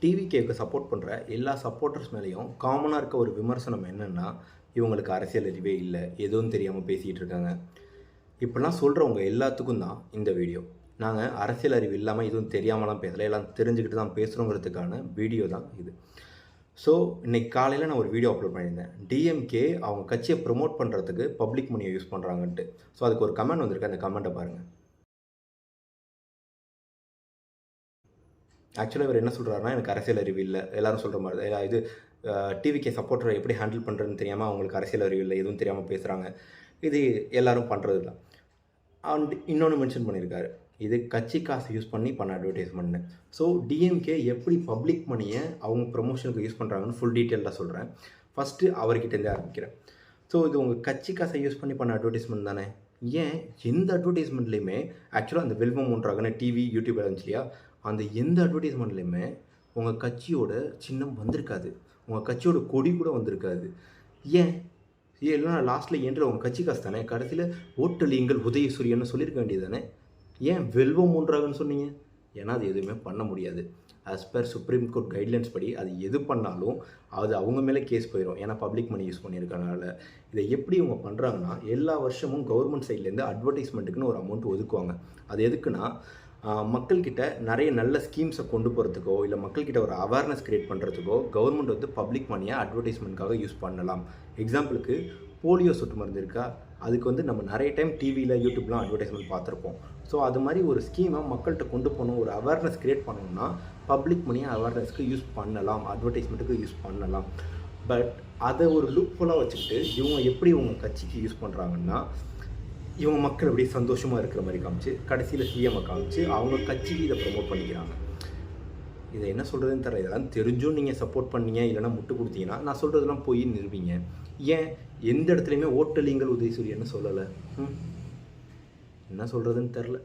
டிவிகேக்கு support பண்ணுற எல்லா supporters மேலேயும் காமனாக இருக்க ஒரு விமர்சனம் என்னென்னா, இவங்களுக்கு அரசியல் அறிவே இல்லை, எதுவும் தெரியாமல் பேசிகிட்டு இருக்காங்க. இப்படிலாம் சொல்கிறவங்க எல்லாத்துக்கும் தான் இந்த வீடியோ. நாங்கள் அரசியல் அறிவு இல்லாமல் எதுவும் தெரியாமலாம் பேசலை, எல்லாம் தெரிஞ்சுக்கிட்டு தான் பேசுகிறோங்கிறதுக்கான வீடியோ தான் இது. ஸோ இன்றைக்கி காலையில் நான் ஒரு வீடியோ அப்லோட் பண்ணியிருந்தேன். டிஎம்கே அவங்க கட்சியை ப்ரொமோட் பண்ணுறதுக்கு பப்ளிக் மணியை யூஸ் பண்ணுறாங்கன்ட்டு. ஸோ அதுக்கு ஒரு கமெண்ட் வந்திருக்கு, அந்த கமெண்ட்டை பாருங்கள். ஆக்சுவலாக இவர் என்ன சொல்கிறாருன்னா, எனக்கு அரசியல் அறிவு இல்லை, எல்லோரும் சொல்கிற மாதிரி தான். இது டிவிகே சப்போர்ட்டரை எப்படி ஹேண்டில் பண்ணுறதுன்னு தெரியாமல், அவங்களுக்கு அரசியல் அறிவு இல்லை, எதுவும் தெரியாமல் பேசுகிறாங்க. இது எல்லோரும் பண்ணுறது தான். அண்ட் இன்னொன்று மென்ஷன் பண்ணியிருக்காரு, இது கட்சி காசு யூஸ் பண்ணி பண்ண அட்வர்டைஸ்மெண்ட்னு. ஸோ டிஎம்கே எப்படி பப்ளிக் மணியை அவங்க ப்ரொமோஷனுக்கு யூஸ் பண்ணுறாங்கன்னு ஃபுல் டீட்டெயிலாக சொல்கிறேன். ஃபஸ்ட்டு அவர்கிட்டேருந்து ஆரம்பிக்கிறேன். ஸோ இது உங்கள் கட்சி காசை யூஸ் பண்ணி பண்ண அட்வர்டைஸ்மெண்ட் தானே? ஏன் எந்த அட்வர்டைஸ்மெண்ட்லேயுமே ஆக்சுவலாக அந்த வெல்வம் ஒன்றாகன டிவி யூடியூப் இருந்துச்சு இல்லையா, அந்த எந்த அட்வர்டைஸ்மெண்ட்லேயுமே உங்கள் கட்சியோட சின்னம் வந்திருக்காது, உங்கள் கட்சியோட கொடி கூட வந்திருக்காது. ஏன் இல்லைனா லாஸ்ட்டில் ஏன்ற உங்கள் கட்சி காசு தானே, கடைசியில் ஓட்டலியுங்கள் உதயசூரியன்னு சொல்லியிருக்க வேண்டியது தானே? ஏன் வெல்வம் ஒன்றாகன்னு சொன்னீங்க? ஏன்னா அது எதுவுமே பண்ண முடியாது. As per supreme court guidelines படி அது எது பண்ணாலும் அது அவங்க மேலே கேஸ் போயிடும். ஏன்னா பப்ளிக் மணி யூஸ் பண்ணியிருக்கனால. இதை எப்படி இவங்க பண்ணுறாங்கன்னா, எல்லா வருஷமும் கவர்மெண்ட் சைட்லேருந்து அட்வர்டைஸ்மெண்ட்டுக்குன்னு ஒரு அமௌண்ட் ஒதுக்குவாங்க. அது எதுக்குன்னா, மக்கள்கிட்ட நிறைய நல்ல ஸ்கீம்ஸை கொண்டு போகிறதுக்கோ, இல்லை மக்கள்கிட்ட ஒரு அவேர்னஸ் க்ரியேட் பண்ணுறதுக்கோ கவர்மெண்ட் வந்து பப்ளிக் மணியை அட்வர்டைஸ்மெண்ட்காக யூஸ் பண்ணலாம். எக்ஸாம்பிளுக்கு போலியோ சொட்டு மருந்து இருக்கா, அதுக்கு வந்து நம்ம நிறைய டைம் டிவியில் யூடியூப்லாம் அட்வர்டைஸ்மெண்ட் பார்த்துருப்போம். ஸோ அது மாதிரி ஒரு ஸ்கீமை மக்கள்கிட்ட கொண்டு போகணும், ஒரு அவேர்னஸ் க்ரியேட் பண்ணணும்னா பப்ளிக் மணியை அவேர்னஸ்க்கு யூஸ் பண்ணலாம், அட்வர்டைஸ்மெண்ட்டுக்கு யூஸ் பண்ணலாம். பட் அதை ஒரு லுக் ஃபுல்லாக வச்சுக்கிட்டு இவங்க எப்படி இவங்க கட்சிக்கு யூஸ் பண்ணுறாங்கன்னா, இவங்க மக்கள் அப்படியே சந்தோஷமாக இருக்கிற மாதிரி காமிச்சு, கடைசியில் சிஎம்ஐ காமிச்சு அவங்க கட்சிக்கு இதை ப்ரமோட் பண்ணிக்கிறாங்க. இதை என்ன சொல்கிறதுன்னு தெரியல. இதெல்லாம் தெரிஞ்சும் நீங்கள் சப்போர்ட் பண்ணீங்க, இல்லைனா முட்டு கொடுத்தீங்கன்னா நான் சொல்கிறதெல்லாம் போய் நிறுவீங்க. ஏன் எந்த இடத்துலையுமே ஓட்டலிங்கள் உதயசூரியன்னு சொல்லலை? என்ன சொல்கிறதுன்னு தெரில.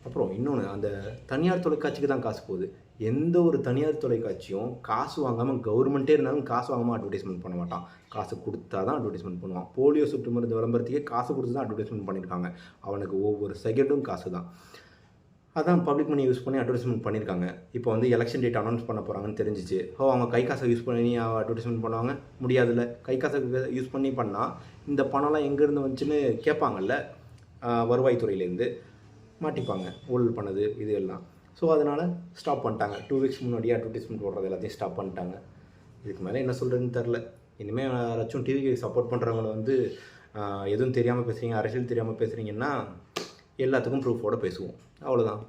அப்புறம் இன்னொன்று, அந்த தனியார் தொலைக்காட்சிக்கு தான் காசு போகுது. எந்த ஒரு தனியார் தொலைக்காட்சியும் காசு வாங்காமல், கவர்மெண்ட்டே இருந்தாலும் காசு வாங்காமல் அட்வர்டைஸ்மெண்ட் பண்ண மாட்டான். காசு கொடுத்தா தான் அட்வர்டைஸ்மெண்ட் பண்ணுவான். போலியோ சொட்டு மருந்து விளம்பரத்துக்கே காசு கொடுத்து தான் அட்வர்டைஸ்மெண்ட் பண்ணியிருக்காங்க. அவனுக்கு ஒவ்வொரு செகண்டும் காசு தான். அதான் பப்ளிக் மணி யூஸ் பண்ணி அட்வர்டைஸ்மெண்ட் பண்ணியிருக்காங்க. இப்போ வந்து எலெக்ஷன் டேட் அனௌன்ஸ் பண்ண போகிறாங்கன்னு தெரிஞ்சிச்சு. அவங்க கை காசை யூஸ் பண்ணி அட்வர்டைஸ்மெண்ட் பண்ணுவாங்க முடியாதுல்ல. கை காசை யூஸ் பண்ணி பண்ணால் இந்த பணம்லாம் எங்கேருந்து வந்துச்சுன்னு கேட்பாங்கல்ல, வருவாய்த்துறையிலேருந்து மாட்டிப்பாங்க, ஊழல் பண்ணது இது எல்லாம். ஸோ அதனால் ஸ்டாப் பண்ணிட்டாங்க. 2 வீக்ஸ் முன்னாடியே அட்வர்டைஸ்மெண்ட் போடுறது எல்லாத்தையும் ஸ்டாப் பண்ணிட்டாங்க. இதுக்கு மேலே என்ன சொல்கிறதுன்னு தெரில. இனிமேல் யாராச்சும் டிவிக்கு சப்போர்ட் பண்ணுறவங்கள வந்து எதுவும் தெரியாமல் பேசுகிறீங்க, அரசியல் தெரியாமல் பேசுகிறீங்கன்னா எல்லாத்துக்கும் ப்ரூஃபோடு பேசுவோம். அவ்வளோதான்.